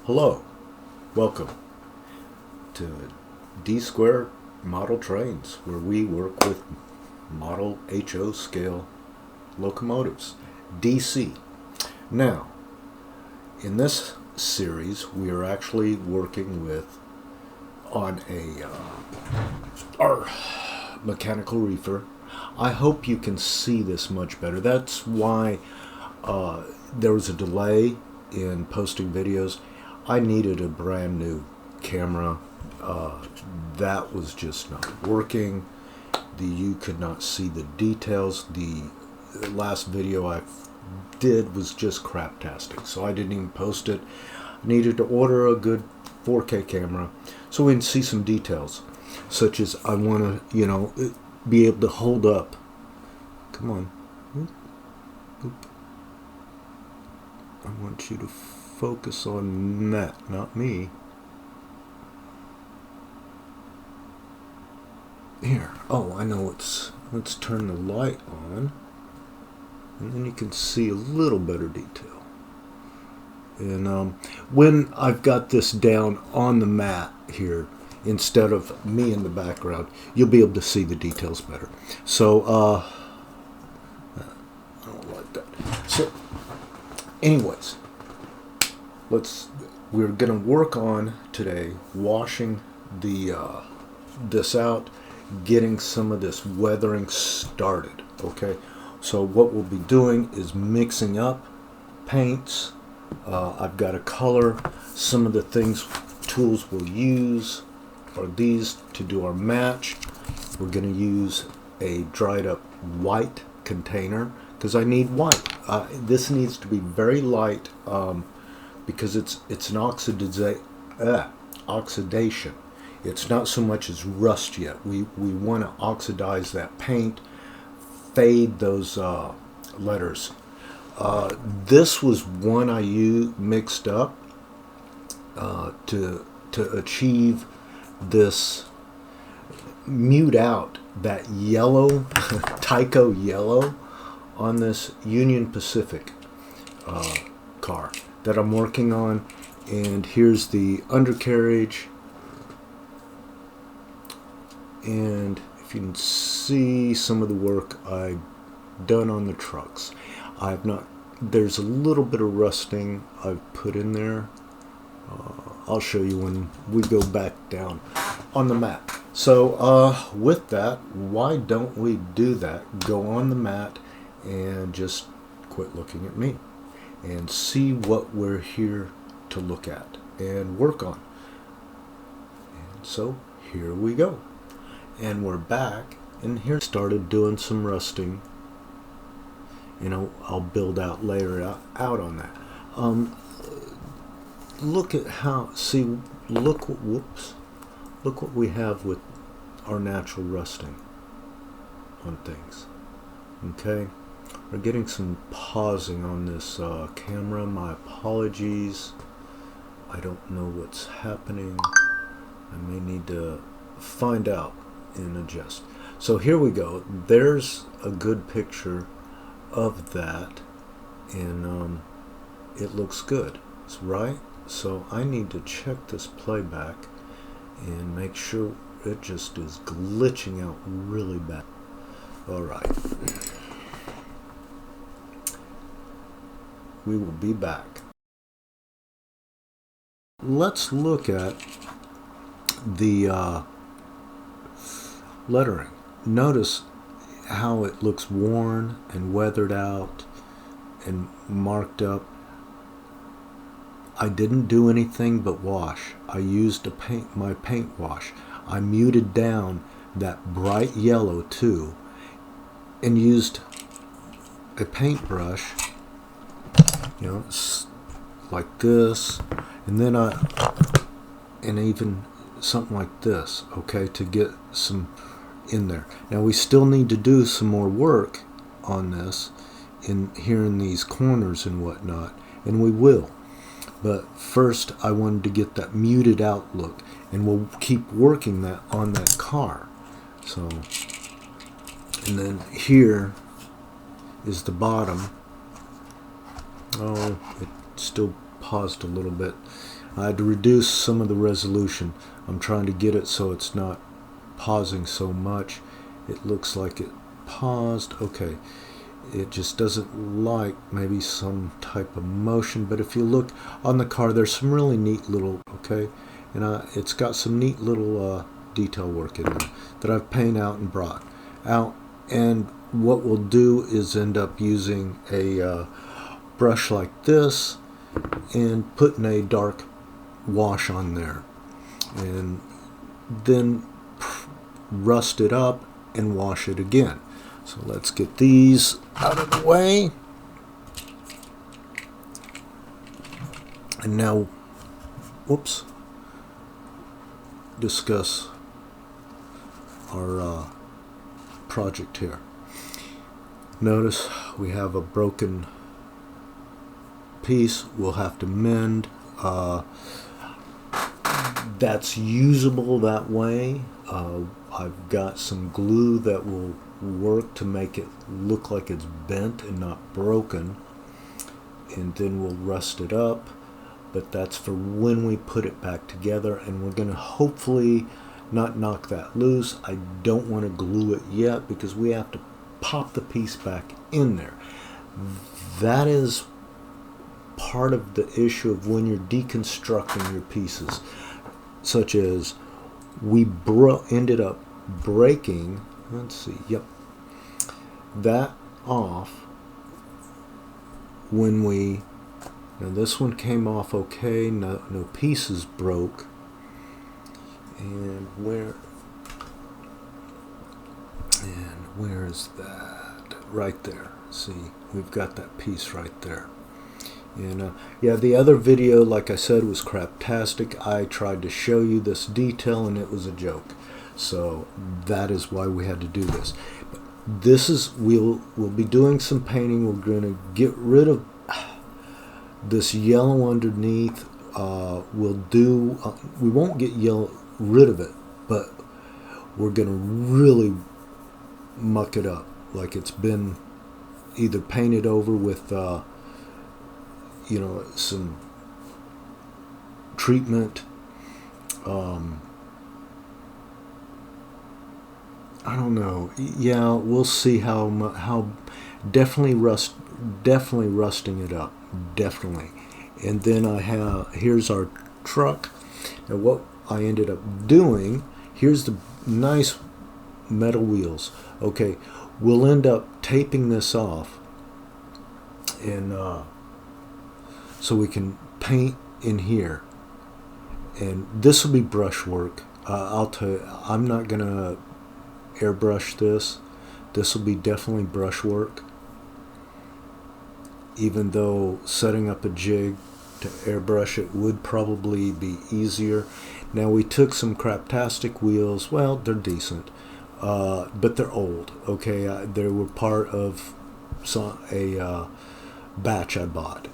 Hello, welcome to D-Square-Model trains, where we work with model HO scale locomotives, DC. Now, in this series, we are actually working on our mechanical reefer. I hope you can see this much better. That's why there was a delay in posting videos. I needed a brand new camera. That was just not working. You could not see the details. The last video I did was just craptastic, so I didn't even post it. I needed to order a good 4K camera so we can see some details, such as I want to, be able to hold up. Come on. I want you to focus on that, not me. Here. Oh, I know let's turn the light on, and then you can see a little better detail. And when I've got this down on the mat here, instead of me in the background, you'll be able to see the details better. So, I don't like that. So, anyways, we're gonna work on today washing this out, getting some of this weathering started. Okay, so what we'll be doing is mixing up paints. I've got a color. Some of the tools we'll use are these to do our match. We're going to use a dried up white container because I need white. This needs to be very light because it's an oxidation. It's not so much as rust yet. We want to oxidize that paint, fade those letters. This was one I mixed up to achieve this, mute out that yellow, Tyco yellow on this Union Pacific car that I'm working on. And here's the undercarriage. And if you can see some of the work I've done on the trucks. There's a little bit of rusting I've put in there. I'll show you when we go back down on the mat. So with that, why don't we do that? Go on the mat and just quit looking at me and see what we're here to look at and work on. And so here we go. And we're back, and here started doing some rusting. I'll build out, layer out on that. Look at look what we have with our natural rusting on things. Okay, we're getting some pausing on this camera. My apologies. I don't know what's happening. I may need to find out and adjust. So here we go. There's a good picture of that, and it looks good. It's right. So I need to check this playback and make sure it just is glitching out really bad. All right. We will be back. Let's look at the lettering. Notice how it looks worn and weathered out and marked up. I didn't do anything but wash. I used my paint wash. I muted down that bright yellow too and used a paintbrush, like this, and then and even something like this, okay, to get some in there. Now we still need to do some more work on this here in these corners and whatnot, and we will. But first I wanted to get that muted out look, and we'll keep working that on that car. So, and then here is the bottom. Oh, it still paused a little bit. I had to reduce some of the resolution. I'm trying to get it so it's not pausing so much. It looks like it paused. Okay, it just doesn't like maybe some type of motion, but if you look on the car, there's some really neat little, okay, and it's got some neat little detail work in there that I've painted out and brought out. And what we'll do is end up using a brush like this and putting a dark wash on there, and then rust it up and wash it again. So let's get these out of the way. And now, whoops, discuss our project here. Notice we have a broken piece we'll have to mend. That's usable that way. I've got some glue that will work to make it look like it's bent and not broken, and then we'll rust it up, but that's for when we put it back together, and we're going to hopefully not knock that loose. I don't want to glue it yet because we have to pop the piece back in there. That is part of the issue of when you're deconstructing your pieces, such as we ended up breaking, let's see, yep, that off when now this one came off okay, no pieces broke, and where is that? Right there. See, we've got that piece right there. And yeah, the other video, like I said, was craptastic. I tried to show you this detail and it was a joke. So that is why we had to do this. But this is, we'll be doing some painting. We're going to get rid of this yellow underneath. We won't get rid of it, but we're going to really muck it up like it's been either painted over with some treatment. I don't know. Yeah, we'll see how definitely rusting it up, definitely. And then here's our truck. Now what I ended up doing, here's the nice metal wheels. Okay, we'll end up taping this off, and so we can paint in here, and this will be brushwork. I'll tell you, I'm not gonna airbrush this. This will be definitely brushwork, even though setting up a jig to airbrush it would probably be easier. Now we took some craptastic wheels. Well, they're decent, but they're old. Okay, they were part of a batch I bought.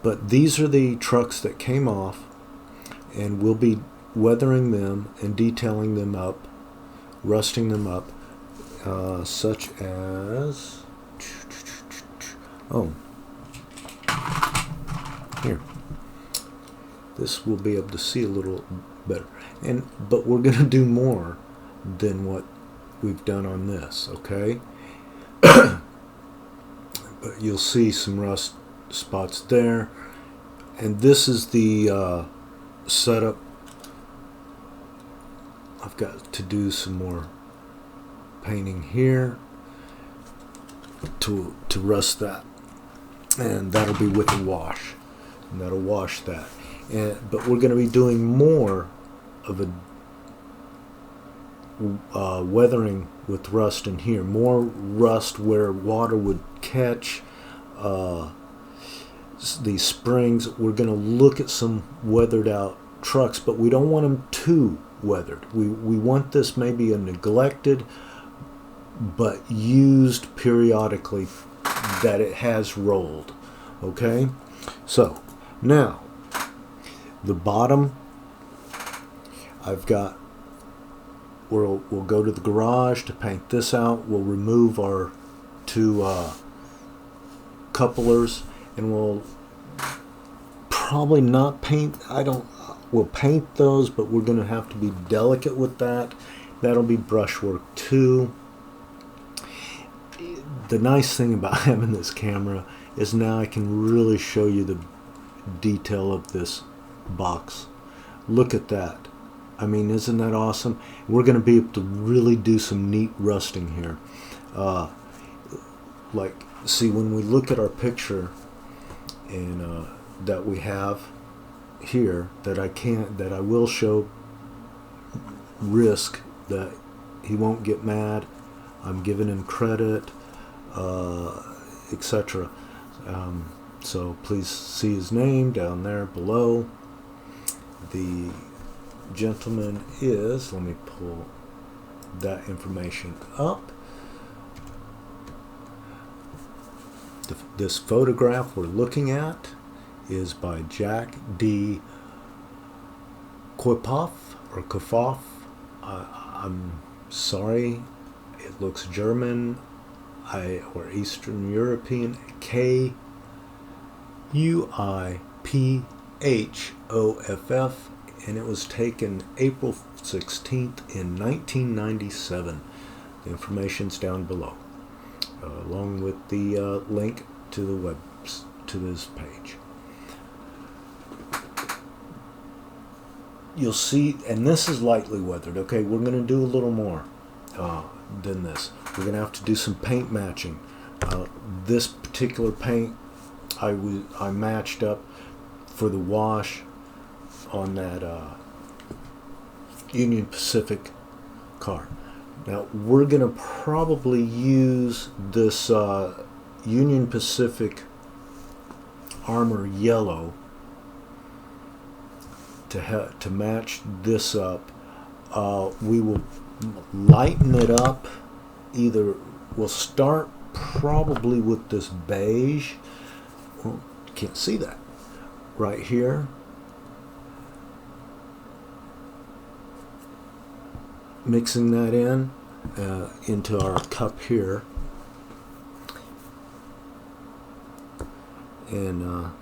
But these are the trucks that came off, and we'll be weathering them and detailing them up, rusting them up, such as, oh, here. This we'll be able to see a little better. But we're going to do more than what we've done on this, okay? But you'll see some rust spots there, and this is the setup. I've got to do some more painting here to rust that, and that'll be with a wash, and that'll wash that. But we're going to be doing more of a weathering with rust in here, more rust where water would catch these springs. We're going to look at some weathered out trucks, but we don't want them too weathered. We want this maybe a neglected but used periodically, that it has rolled. Okay, so now the bottom, I've got, we'll go to the garage to paint this out. We'll remove our two couplers, and we'll probably not paint, we'll paint those, but we're going to have to be delicate with that. That'll be brushwork too. The nice thing about having this camera is now I can really show you the detail of this box. Look at that. I mean, isn't that awesome? We're going to be able to really do some neat rusting here. Like, see, when we look at our picture and that we have here, that I will show risk that he won't get mad. I'm giving him credit, etc. So please see his name down there below. The gentleman is, let me pull that information up. This photograph we're looking at is by Jack D. Kuiphoff or Kuiphoff. I'm sorry, it looks German or Eastern European. Kuiphoff, and it was taken April 16th in 1997. The information's down below, along with the link to the to this page. You'll see, and this is lightly weathered. Okay, we're going to do a little more than this. We're going to have to do some paint matching. This particular paint I matched up for the wash on that Union Pacific car. Now we're going to probably use this Union Pacific Armor Yellow to match this up. We will lighten it up. Either we'll start probably with this beige. Well, you can't see that right here. Mixing that in into our cup here, and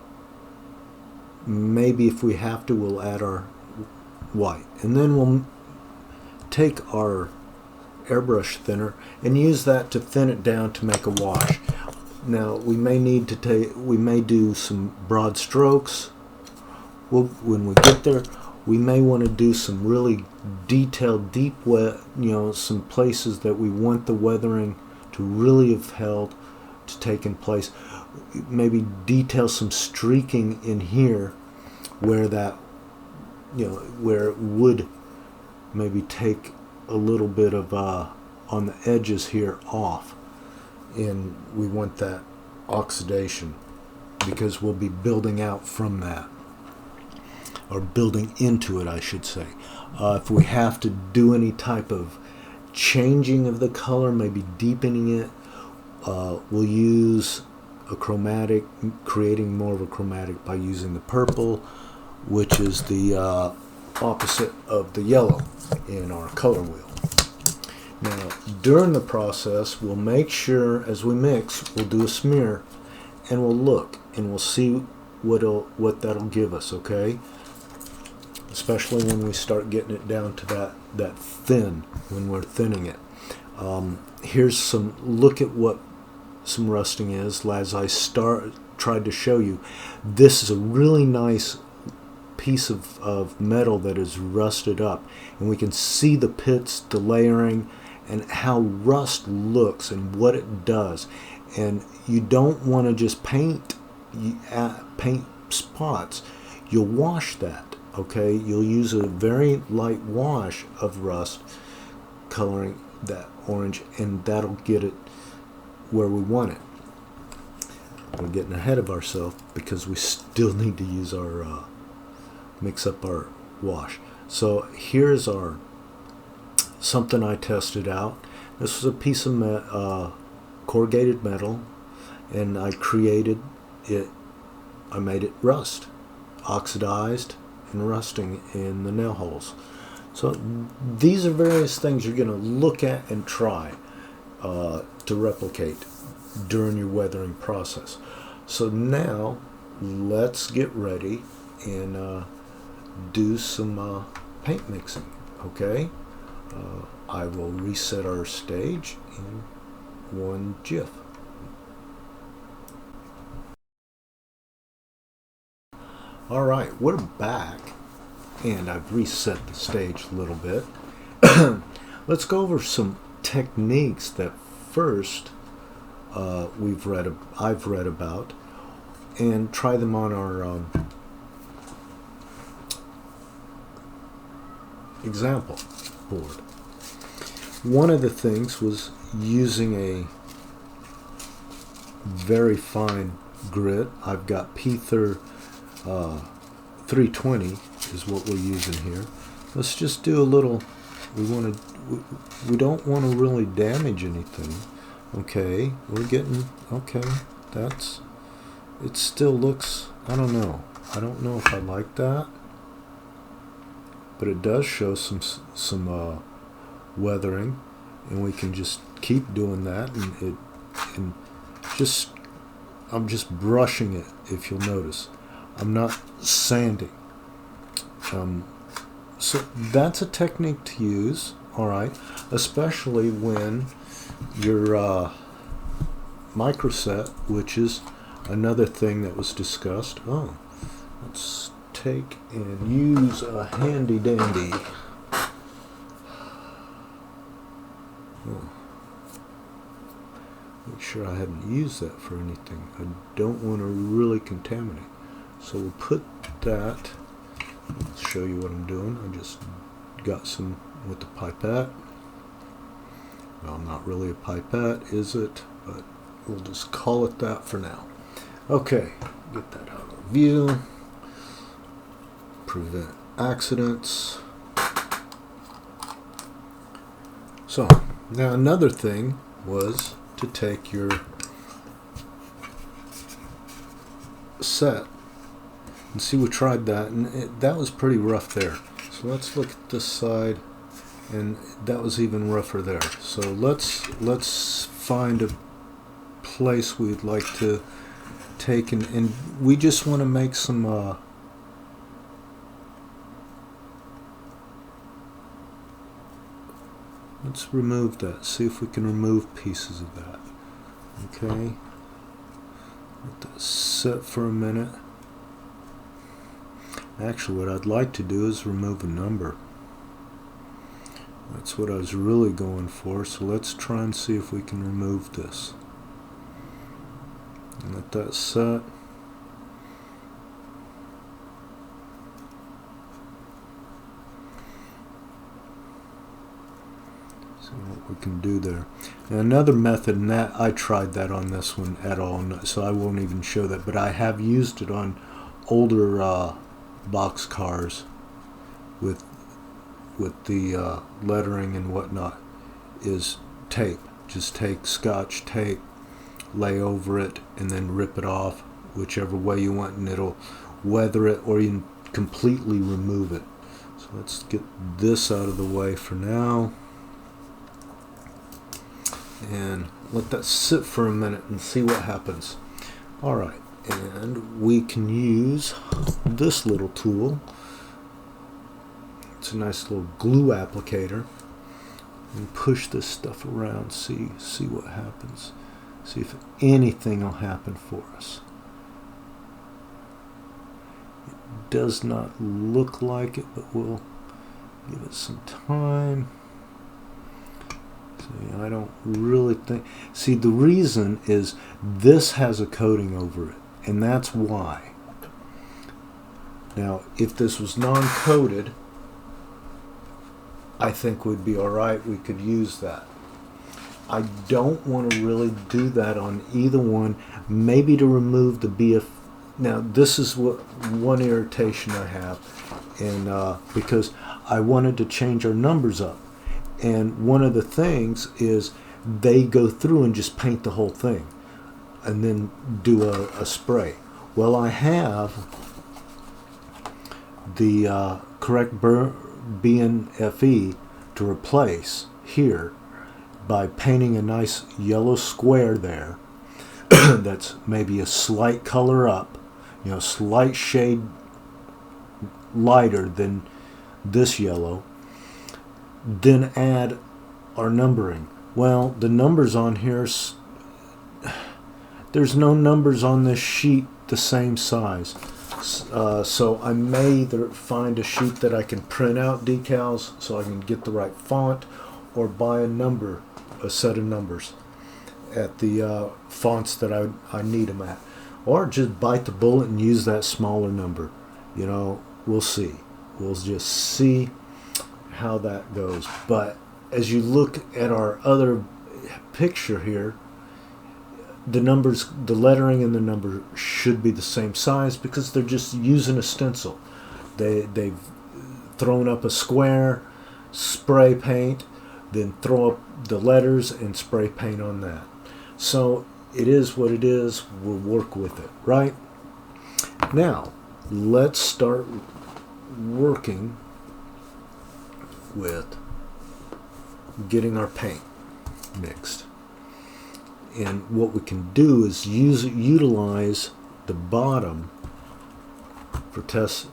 maybe if we have to, we'll add our white, and then we'll take our airbrush thinner and use that to thin it down to make a wash. Now we may need to we may do some broad strokes. When we get there, we may want to do some really detailed, deep some places that we want the weathering to really have held to taken place. Maybe detail some streaking in here where that, where it would maybe take a little bit of on the edges here off, and we want that oxidation because we'll be building out from that, or building into it, I should say. If we have to do any type of changing of the color, maybe deepening it, we'll use a chromatic, creating more of a chromatic by using the purple, which is the opposite of the yellow in our color wheel. Now, during the process, we'll make sure, as we mix, we'll do a smear, and we'll look, and we'll see what that'll give us, okay? Especially when we start getting it down to that thin, when we're thinning it. Here's some, look at what some rusting is. As I tried to show you, this is a really nice piece of metal that is rusted up, and we can see the pits, the layering, and how rust looks and what it does. And you don't want to just paint spots. You'll wash that, okay? You'll use a very light wash of rust coloring that orange, and that'll get it where we want it. We're getting ahead of ourselves because we still need to use our mix up our wash. So here's our something I tested out. This was a piece of corrugated metal, and I created it. I made it rust, oxidized and rusting in the nail holes. So these are various things you're going to look at and try to replicate during your weathering process. So now let's get ready and do some paint mixing. Okay, I will reset our stage in one GIF. Alright, we're back, and I've reset the stage a little bit. Let's go over some techniques that first I've read about, and try them on our example board. One of the things was using a very fine grit. I've got P3 320 is what we're using here. Let's just do a little. We don't want to really damage anything. Okay, we're getting okay. It still looks. I don't know if I like that, but it does show some weathering, and we can just keep doing that, and just I'm just brushing it. If you'll notice, I'm not sanding. So that's a technique to use, all right, especially when your microset, which is another thing that was discussed. Oh, let's take and use a handy dandy. Oh. Make sure I haven't used that for anything. I don't want to really contaminate. So we'll put that. I'll show you what I'm doing. I just got some with the pipette. Well, not really a pipette, is it? But we'll just call it that for now. Okay, get that out of view. Prevent accidents. So, now another thing was to take your set. And see, we tried that, and that was pretty rough there. So let's look at this side, and that was even rougher there. So let's find a place we'd like to take, and we just want to make some let's remove that. See if we can remove pieces of that. Okay. Let that sit for a minute. Actually, what I'd like to do is remove a number. That's what I was really going for. So let's try and see if we can remove this. And let that set. See what we can do there. Now another method, and that I tried that on this one at all, so I won't even show that, but I have used it on older box cars with the lettering and whatnot, is tape. Just take Scotch tape, lay over it, and then rip it off whichever way you want, and it'll weather it, or you can completely remove it. So let's get this out of the way for now, and let that sit for a minute and see what happens. Alright, and we can use this little tool. It's a nice little glue applicator, and push this stuff around, see what happens, see if anything will happen for us. It does not look like it, but we'll give it some time. See, I don't really think, see, the reason is this has a coating over it, and that's why. Now if this was non-coated, I think we'd be alright, we could use that. I don't want to really do that on either one, maybe to remove the BF. Now this is what one irritation I have, and because I wanted to change our numbers up, and one of the things is they go through and just paint the whole thing and then do a spray. Well, I have the correct BNFE to replace here by painting a nice yellow square there that's maybe a slight color up, slight shade lighter than this yellow, then add our numbering. Well, the numbers on here, there's no numbers on this sheet the same size. So I may either find a sheet that I can print out decals so I can get the right font, or buy a set of numbers at the fonts that I need them at, or just bite the bullet and use that smaller number. You know, we'll see. We'll just see how that goes. But as you look at our other picture here, the numbers, the lettering and the number should be the same size because they're just using a stencil. They've thrown up a square, spray paint, then throw up the letters and spray paint on that. So it is what it is. We'll work with it, right? Now, let's start working with getting our paint mixed. And what we can do is utilize the bottom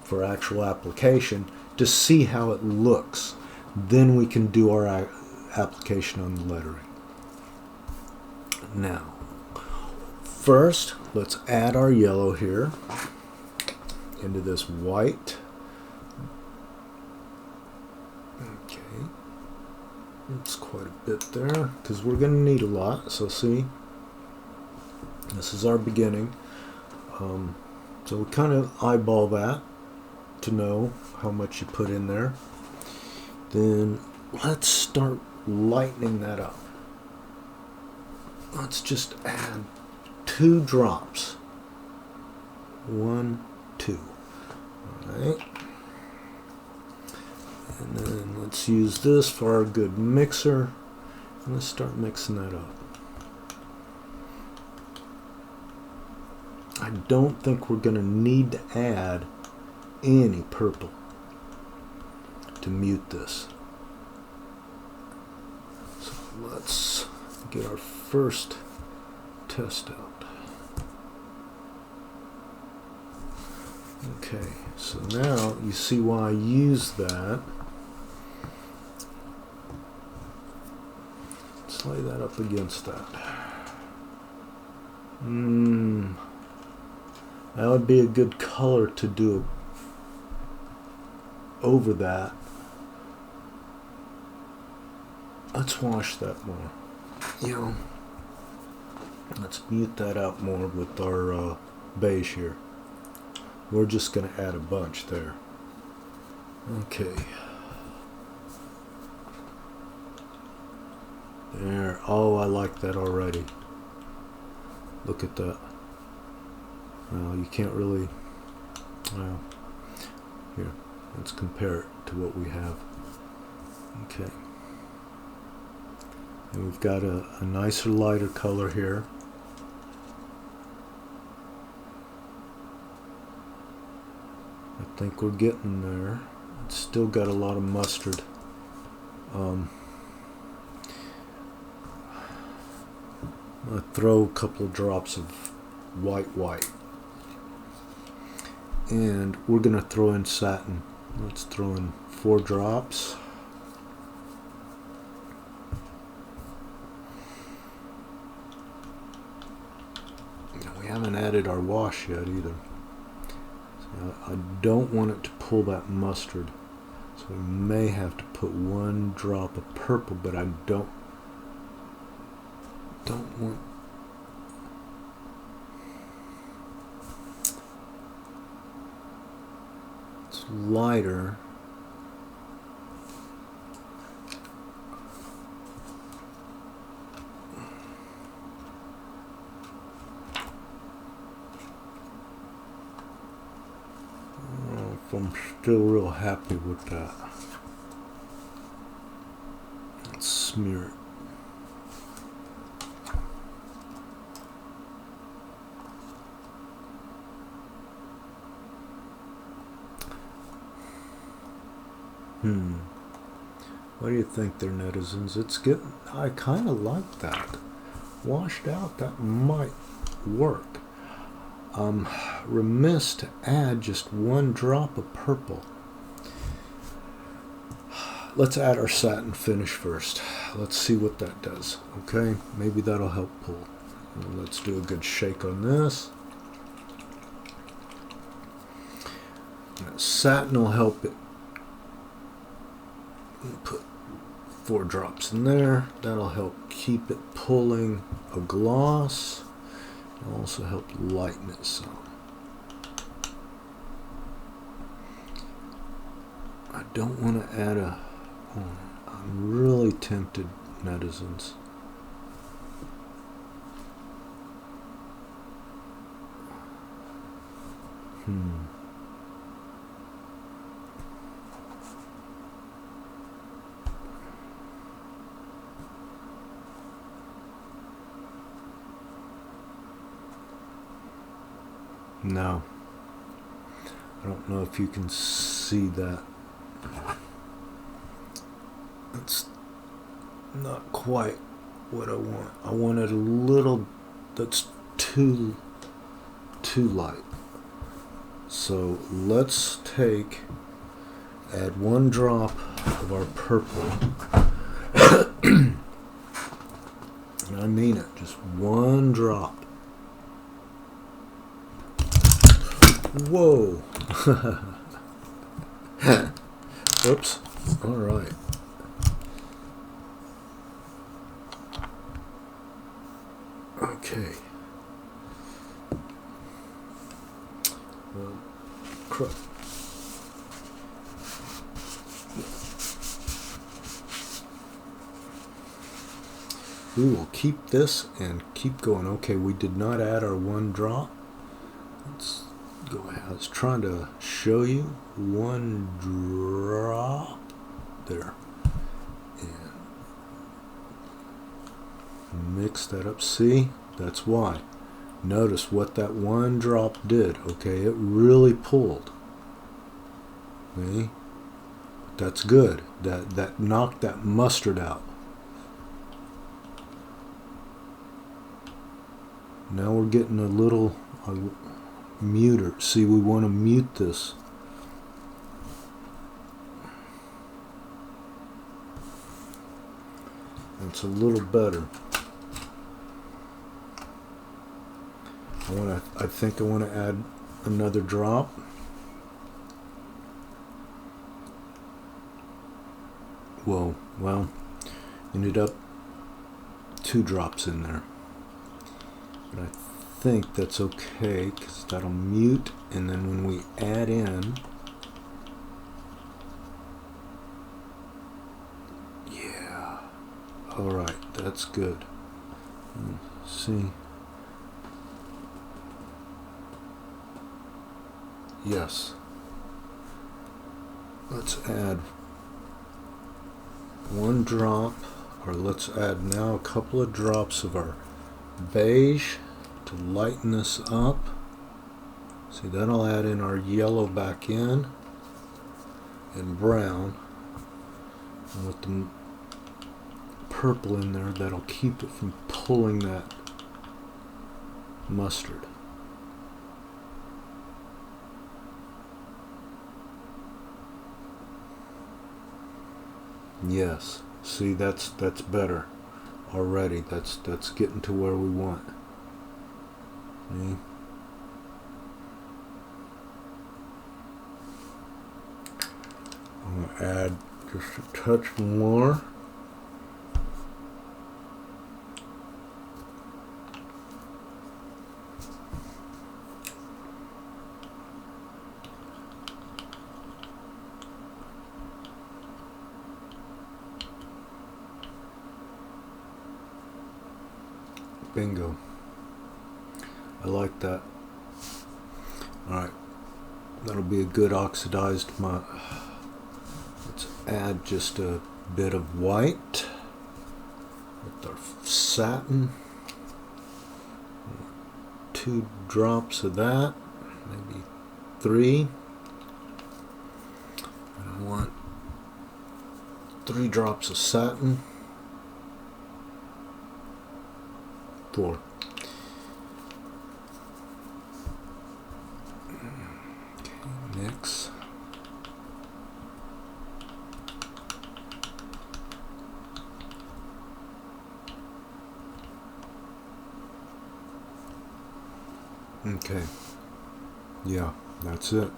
for actual application to see how it looks. Then we can do our application on the lettering. Now, first, let's add our yellow here into this white. Okay, it's quite a bit there because we're going to need a lot. So see, this is our beginning. So we kind of eyeball that to know how much you put in there. Then let's start lightening that up. Let's just add 2 drops. 1, 2. Alright. And then let's use this for our good mixer. And let's start mixing that up. I don't think we're going to need to add any purple to mute this. So let's get our first test out. Okay, so now you see why I use that. Let's lay that up against that. That would be a good color to do over that. Let's wash that more. You know, let's mute that out more with our beige here. We're just going to add a bunch there. Okay. There. Oh, I like that already. Look at that. Well, you can't really... Well, here, let's compare it to what we have. Okay. And we've got a nicer, lighter color here. I think we're getting there. It's still got a lot of mustard. I'm going to throw a couple of drops of white. And we're going to throw in satin. Let's throw in 4 drops. We haven't added our wash yet either. So I don't want it to pull that mustard. So we may have to put 1 drop of purple, but I don't want... It's lighter. I'm still real happy with that. Let's smear it. What do you think there, netizens? It's getting... I kind of like that. Washed out, that might work. I'm remiss to add just one drop of purple. Let's add our satin finish first. Let's see what that does. Okay, maybe that'll help pull. Let's do a good shake on this. Satin will help it. Put 4 drops in there. That'll help keep it pulling a gloss. It'll also help lighten it some. I don't want to add a... I'm really tempted, netizens. No. I don't know if you can see that. It's not quite what I want. I want it a little, that's too light. So let's add 1 drop of our purple. And I mean it, just 1 drop. Whoa. Oops. All right. Okay. Well, crap. We will keep this and keep going. Okay, we did not add our 1 drop. Let's go ahead. I was trying to show you 1 drop there. And mix that up. See? That's why. Notice what that 1 drop did. Okay, it really pulled. See? That's good. That knocked that mustard out. Now we're getting a little muter. See, we want to mute this. It's a little better. I think I want to add another drop. Whoa, well, ended up 2 drops in there. But I think that's okay because that'll mute, and then when we add in, yeah, all right, that's good. See, yes, let's add 1 drop, or let's add now a couple of drops of our beige to lighten this up. See, that'll add in our yellow back in, and brown, and with the purple in there, that'll keep it from pulling that mustard. Yes, see, that's better already. That's getting to where we want. See? I'm going to add just a touch more. Bingo. I like that. Alright. That'll be a good oxidized. Let's add just a bit of white with our satin. 2 drops of that. Maybe 3. And I want 3 drops of satin. 4. Okay. Yeah, that's it.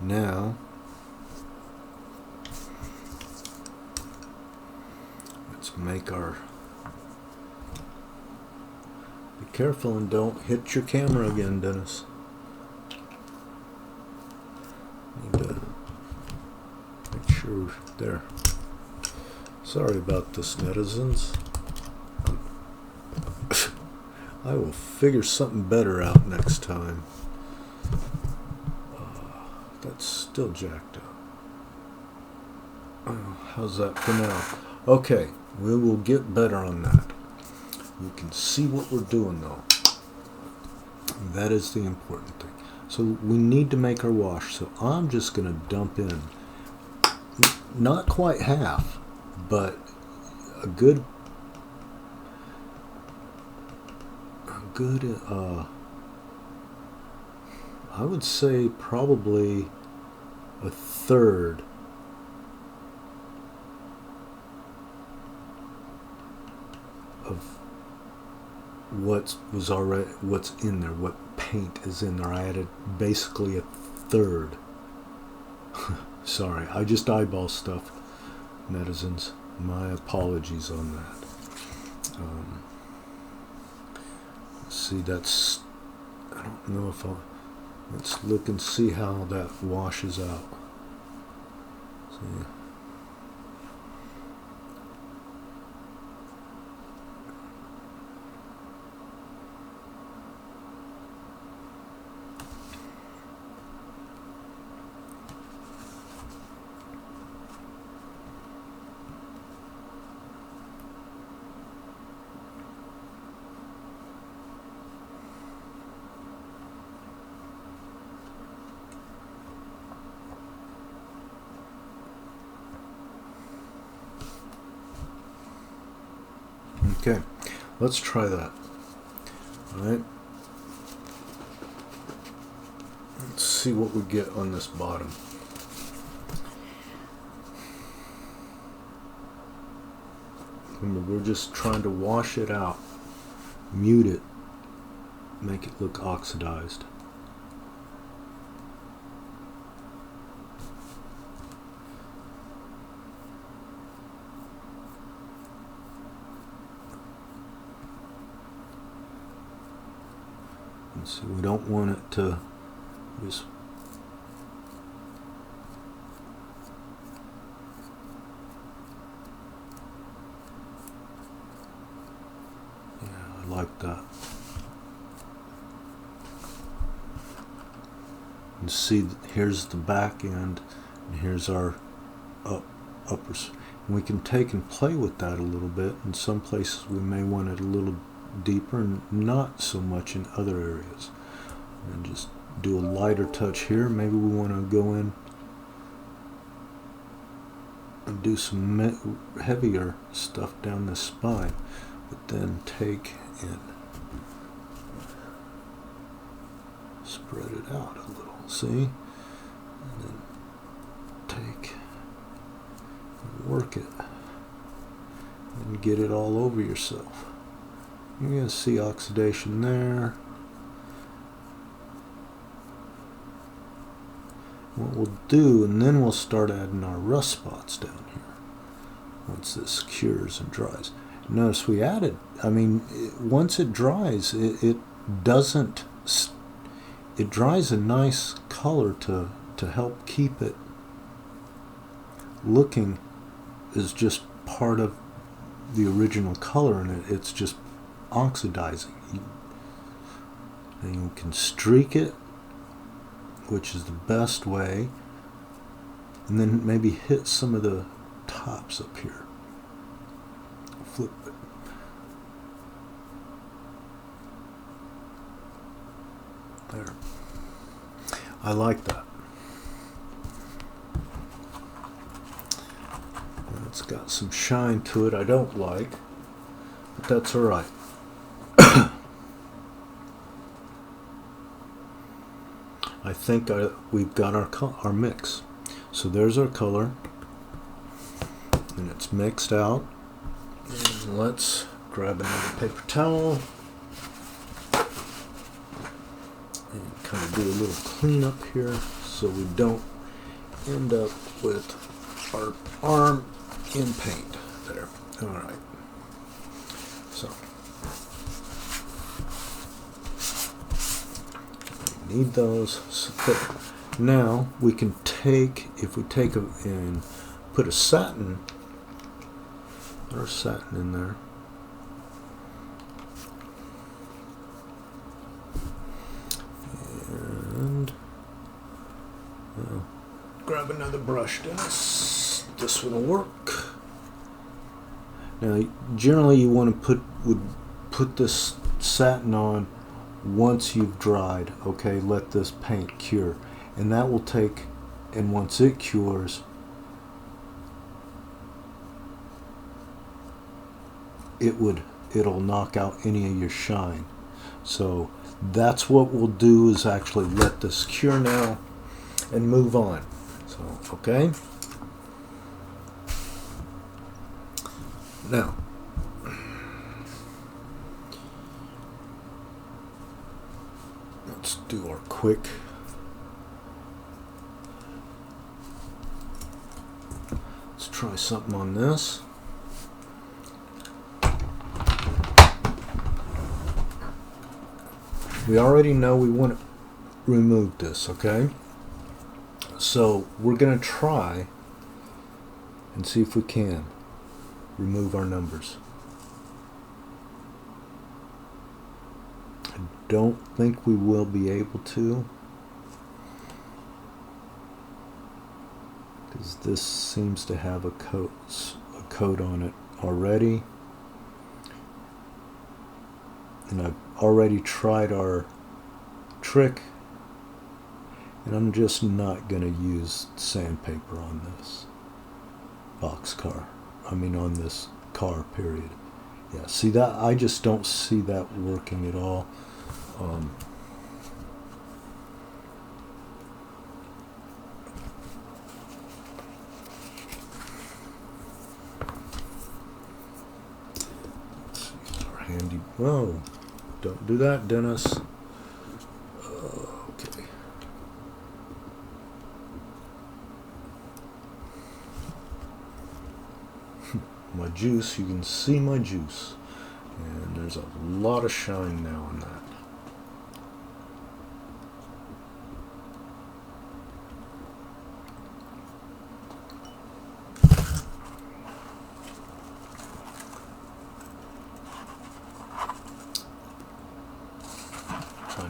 Now, let's make our... Be careful and don't hit your camera again, Dennis. Need to make sure there. Sorry about this, netizens. I will figure something better out next time. That's still jacked up. How's that for now? Okay, we will get better on that. You can see what we're doing though. That is the important thing. So we need to make our wash. So I'm just going to dump in, not quite half, but a good I would say probably a third of what's in there, what paint is in there. I added basically a third. Sorry, I just eyeball stuff, netizens. My apologies on that. See, that's, I don't know if I'll, let's look and see how that washes out. See. Okay, let's try that. All right. Let's see what we get on this bottom. Remember, we're just trying to wash it out, mute it, make it look oxidized. So we don't want it to just I like that. And see, here's the back end, and here's our uppers. And we can take and play with that a little bit. In some places we may want it a little deeper and not so much in other areas. And just do a lighter touch here. Maybe we want to go in and do some heavier stuff down the spine, but then take and spread it out a little, see? And then take and work it and get it all over yourself. You're going to see oxidation there. What we'll do, and then we'll start adding our rust spots down here once this cures and dries. Notice we added, once it dries, it doesn't, it dries a nice color to help keep it looking as just part of the original color, and it's just oxidizing. And you can streak it, which is the best way, and then maybe hit some of the tops up here. Flip it. There. I like that. It's got some shine to it I don't like, but that's all right. I think we've got our mix. So there's our color, and it's mixed out. And let's grab another paper towel. kind of do a little cleanup here so we don't end up with our arm in paint there. All right. So we need those. So there. Now we can take, if we take and put a satin, there's satin in there. And grab another brush, Dennis. This one will work. Now, generally, you want to put this satin on once you've dried. Okay, let this paint cure, and that will take. And once it cures, it'll knock out any of your shine. So that's what we'll do, is actually let this cure now and move on. So, okay. Now, let's do our quick. Let's try something on this. We already know we want to remove this, okay? So we're going to try and see if we can remove our numbers. I don't think we will be able to, because this seems to have a coat on it already. And I've already tried our trick, and I'm just not going to use sandpaper on this on this car, period. Yeah, see that? I just don't see that working at all. Let's use our handy. Whoa. Don't do that, Dennis. Okay. My juice, you can see my juice. And there's a lot of shine now on that.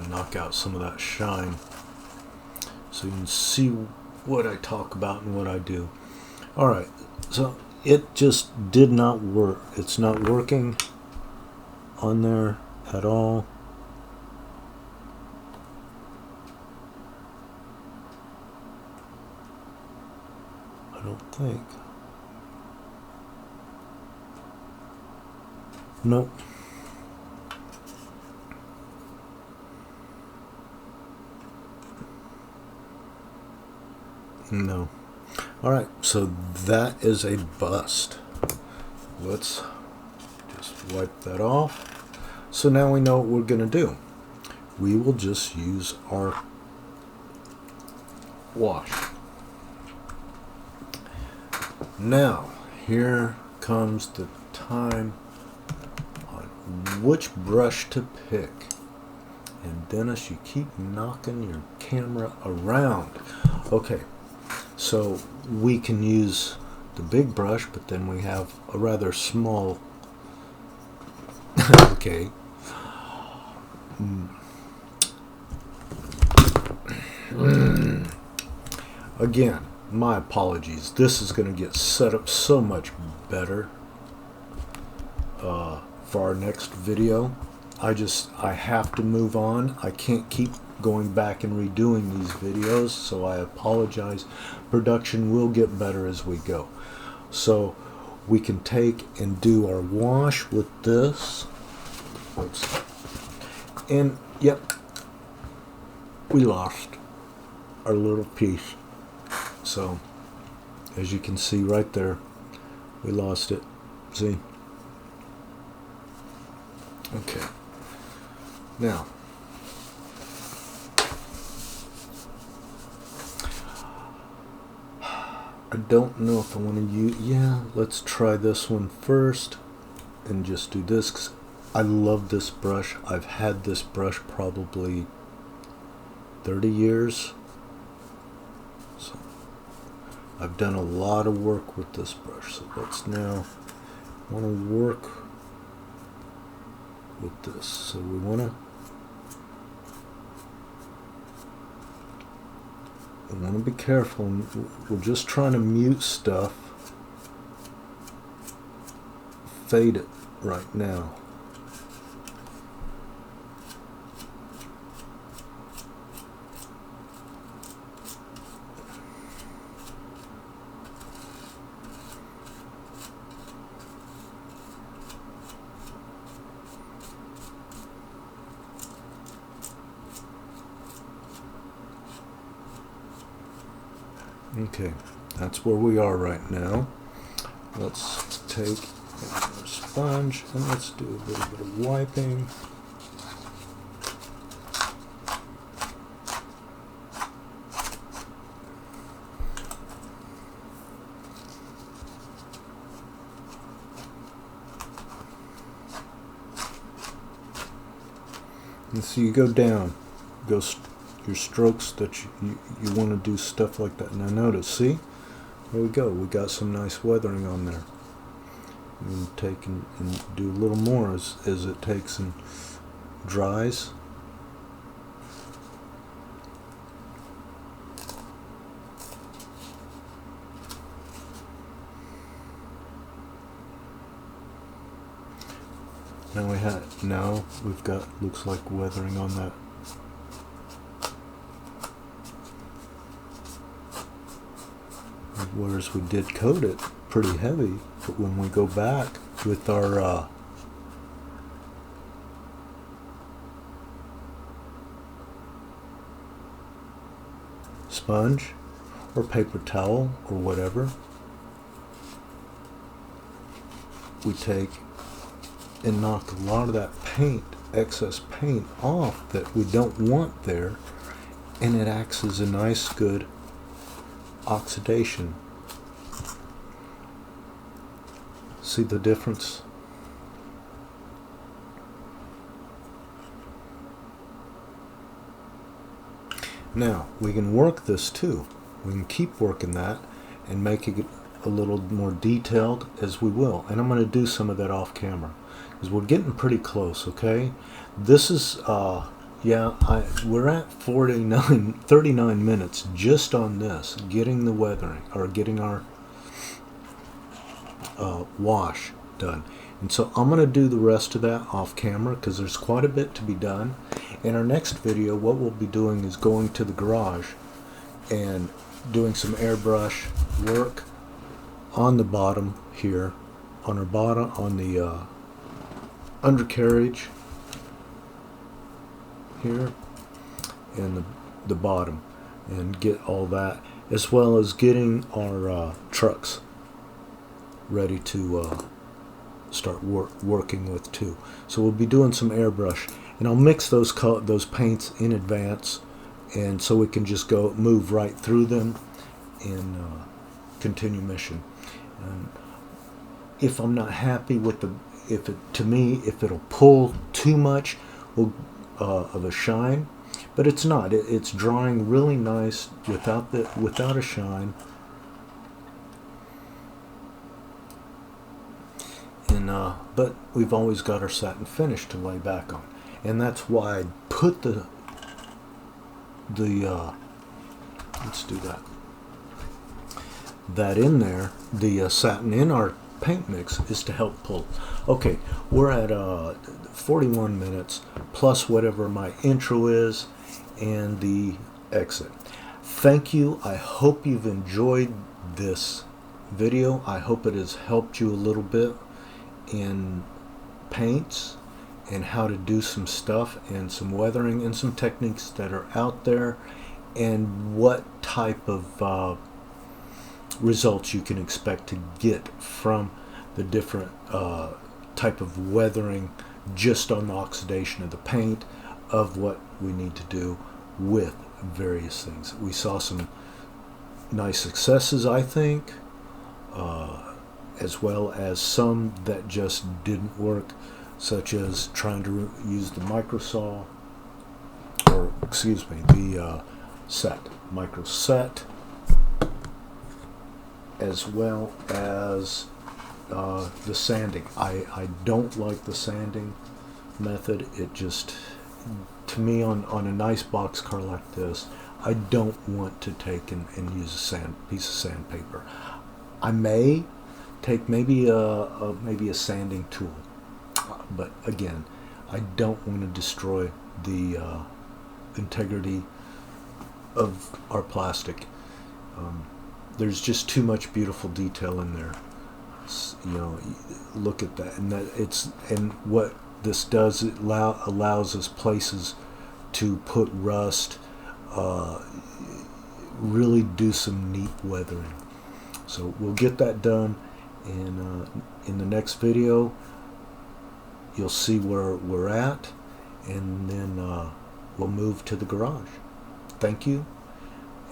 Knock out some of that shine so you can see what I talk about and what I do. Alright, so it just did not work. It's not working on there at all. I don't think. Nope. No. Alright, so that is a bust. Let's just wipe that off. So now we know what we're going to do. We will just use our wash. Now, here comes the time on which brush to pick. And Dennis, you keep knocking your camera around. Okay. So we can use the big brush, but then we have a rather small. Okay. Again, my apologies. This is going to get set up so much better for our next video. I have to move on. I can't keep going back and redoing these videos, so I apologize. Production will get better as we go. So we can take and do our wash with this. Oops. And yep, we lost our little piece. So as you can see right there, we lost it. See? Okay. Now, I don't know if I want to use, yeah, let's try this one first and just do this, because I love this brush. I've had this brush probably 30 years. So I've done a lot of work with this brush. So let's now want to work with this. So we want to be careful. We're just trying to mute stuff. Fade it right now. Okay, that's where we are right now. Let's take our sponge and let's do a little bit of wiping. And so you go down, go your strokes that you want to do stuff like that. Now notice, see, there we go. We got some nice weathering on there. And take and do a little more as it takes and dries. Now we've got, looks like weathering on that. Whereas we did coat it pretty heavy, but when we go back with our sponge or paper towel or whatever, we take and knock a lot of that paint, excess paint, off that we don't want there, and it acts as a nice good oxidation. See the difference? Now we can work this too. We can keep working that and make it a little more detailed as we will, and I'm going to do some of that off camera because we're getting pretty close. Okay, this is we're at 39 minutes just on this, getting the weathering or getting our wash done. And so I'm going to do the rest of that off camera because there's quite a bit to be done. In our next video, what we'll be doing is going to the garage and doing some airbrush work on the bottom here, on our bottom, on the undercarriage here, and the bottom, and get all that, as well as getting our trucks ready to start working with too. So we'll be doing some airbrush, and I'll mix those paints in advance, and so we can just go move right through them and continue mission. And if I'm not happy with if it'll pull too much of a shine, but it's not. It's drying really nice without a shine. And but we've always got our satin finish to lay back on, and that's why I put the let's do that in there. The satin in our paint mix is to help pull. Okay, we're at 41 minutes plus whatever my intro is and the exit. Thank you. I hope you've enjoyed this video. I hope it has helped you a little bit in paints and how to do some stuff and some weathering and some techniques that are out there, and what type of results you can expect to get from the different type of weathering just on the oxidation of the paint, of what we need to do with various things. We saw some nice successes, I think, as well as some that just didn't work, such as trying to use the micro saw, or excuse me, the micro set, as well as the sanding. I don't like the sanding method. It just, to me, on a nice box car like this, I don't want to take and use a piece of sandpaper. I may take maybe a sanding tool, but again, I don't want to destroy the integrity of our plastic. There's just too much beautiful detail in there. You know, look at that, and what this does, it allows us places to put rust, really do some neat weathering. So we'll get that done, and in the next video you'll see where we're at, and then we'll move to the garage. Thank you,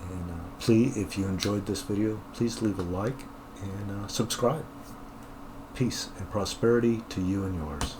and please, if you enjoyed this video, please leave a like and subscribe. Peace and prosperity to you and yours.